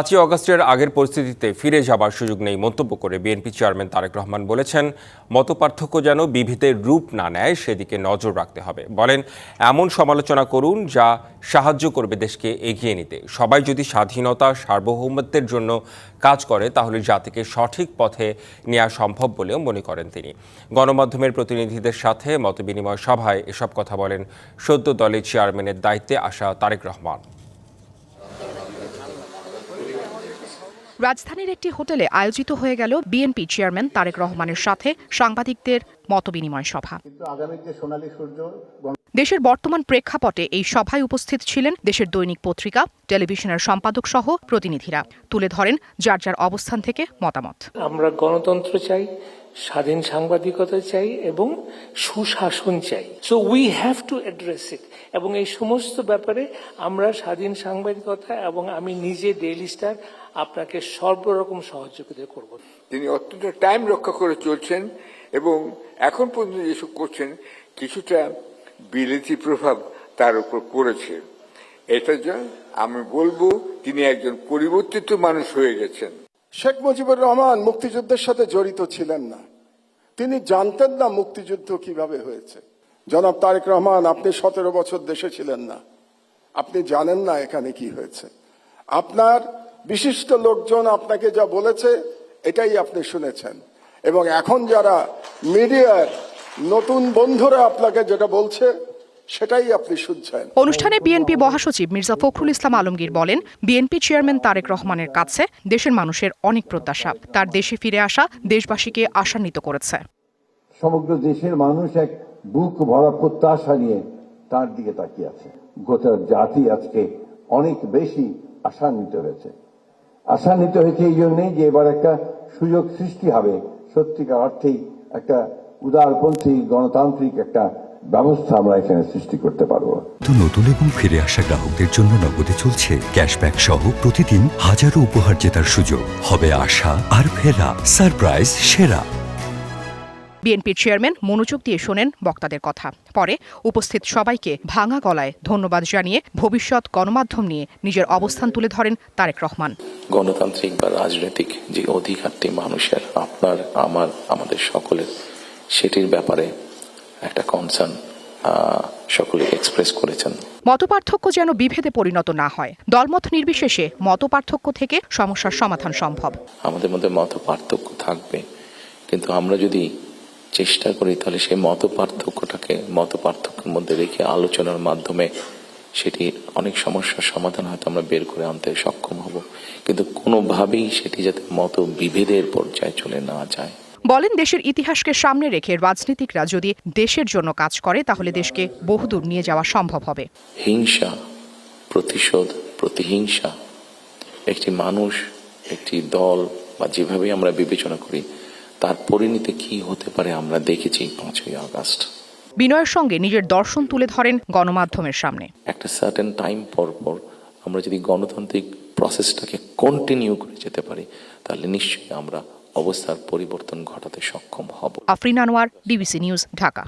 5ই অগস্টের আগের পরিস্থিতিতে ফিরে যাবার সুযোগ নেই মন্তব্য করে বিএনপি চেয়ারম্যান তারেক রহমান বলেছেন, মতপার্থক্য যেন বিভেদের রূপ না নেয় সেদিকে নজর রাখতে হবে। বলেন, এমন সমালোচনা করুন যা সাহায্য করবে দেশকে এগিয়ে নিতে। সবাই যদি স্বাধীনতা সার্বভৌমত্বের জন্য কাজ করে তাহলে জাতিকে সঠিক পথে নেওয়া সম্ভব বলেও মনে করেন তিনি। গণমাধ্যমের প্রতিনিধিদের সাথে মতবিনিময় সভায় এসব কথা বলেন সদ্য দলের চেয়ারম্যানের দায়িত্বে আসা তারেক রহমান। রাজধানীর একটি হোটেলে আয়োজিত হয়ে গেল বিএনপি চেয়ারম্যান তারেক রহমানের সাথে সাংবাদিকদের মতবিনিময় সভা। দেশের বর্তমান প্রেক্ষাপটে এই সভায় উপস্থিত ছিলেন দেশের দৈনিক পত্রিকা, টেলিভিশনের সম্পাদক সহ প্রতিনিধিরা। তুলে ধরেন যার যার অবস্থান থেকে মতামত। আমরা গণতন্ত্র চাই, স্বাধীন সাংবাদিকতা চাই এবং সুশাসন চাই। So we have to address ইট। এবং এই সমস্ত ব্যাপারে আমরা স্বাধীন সাংবাদিকতা এবং আমি নিজে ডেইলি স্টার আপনাকে সর্বরকম সহযোগিতা করব। তিনি অত্যন্ত টাইম রক্ষা করে চলছেন এবং এখন পর্যন্ত যেসব করছেন কিছুটা বিলেতি প্রভাব তার উপর পড়েছে। এটার জন্য আমি বলবো তিনি একজন পরিবর্তিত মানুষ হয়ে গেছেন। শেখ মুজিবুর রহমান মুক্তিযুদ্ধের সাথে জড়িত ছিলেন না, তিনি জানতেন না মুক্তিযুদ্ধ কিভাবে হয়েছে। জনাব তারেক রহমান, আপনি 17 বছর দেশে ছিলেন না, আপনি জানেন না এখানে কি হয়েছে। আপনার বিশিষ্ট লোকজন আপনাকে যা বলেছে এটাই আপনি শুনেছেন, এবং এখন যারা মিডিয়ার নতুন বন্ধুরা আপনাকে যেটা বলছে সেটাই আপনি শুনছেন। অনুষ্ঠানে বিএনপি মহাসচিব মির্জা ফখরুল ইসলাম আলমগীর বলেন, বিএনপি চেয়ারম্যান তারেক রহমানের কাছে দেশের মানুষের অনেক প্রত্যাশা। তার দেশে ফিরে আসা দেশবাসীকে আশান্বিত করেছে। সমগ্র দেশের মানুষ এক বুক ভরা প্রত্যাশা নিয়ে তার দিকে তাকিয়ে আছে। গোটা জাতি আজকে অনেক বেশি আশান্বিত হয়েছে। আশান্বিত হয়েছে এই জন্যই যে এবার একটা সুযোগ সৃষ্টি হবে, সত্যিকার অর্থেই একটা উদারপন্থী গণতান্ত্রিক একটা ব্যবস্থা আমরা এখানে সৃষ্টি করতে পারবো। তো নতুন এবং ফিরে আসা গ্রাহকদের জন্য নগদে চলছে ক্যাশব্যাক সহ প্রতিদিন হাজারো উপহার জেতার সুযোগ। হবে আশা আর ফেরা, সারপ্রাইজ সেরা। বিএনপির চেয়ারম্যান মনোযোগ দিয়ে শোনেন বক্তাদের কথা। পরে উপস্থিত সবাইকে ভাঙা গলায় ধন্যবাদ জানিয়ে ভবিষ্যৎ গণমাধ্যম নিয়ে নিজের অবস্থান তুলে ধরেন তারেক রহমান। গণতান্ত্রিক বা রাজনৈতিক যে অধিকারটি মানুষের, আপনার, আমার, আমাদের সকলের, সেটির ব্যাপারে একটা কনসার্ন সকলে এক্সপ্রেস করেছেন। মতপার্থক্য যেন বিভেদে পরিণত না হয়। দলমত নির্বিশেষে মতপার্থক্য থেকে সমস্যার সমাধান সম্ভব। আমাদের মধ্যে মতপার্থক্য থাকবে, কিন্তু আমরা যদি চেষ্টা করি তাহলে সেই মতপার্থক্যের মধ্যে রেখে আলোচনার মাধ্যমে সেটি অনেক সমস্যার সমাধান হয়তো আমরা বের করে আনতে সক্ষম হব, কিন্তু কোনোভাবেই সেটি যাতে মত বিভেদের পর্যায়ে চলে না যায়। বলেন, দেশের ইতিহাসকে সামনে রেখে রাজনীতিকরা যদি দেশের জন্য কাজ করে তাহলে দেশকে বহুদূর নিয়ে যাওয়া সম্ভব হবে। হিংসা, প্রতিশোধ, প্রতিহিংসা একটি মানুষ, একটি দল বা যেভাবে আমরা বিবেচনা করি তার পরিণতি কি হতে পারে আমরা দেখেছি 5ই আগস্ট। বিনয়ের সঙ্গে নিজের দর্শন তুলে ধরেন গণমাধ্যমের সামনে। একটা সার্টেন টাইম পর আমরা যদি গণতান্ত্রিক প্রসেসটাকে কন্টিনিউ করে যেতে পারি তাহলে নিশ্চয়ই আমরা অবস্থার পরিবর্তন ঘটাতে সক্ষম হব। Afrin Anwar, DBC news, Dhaka.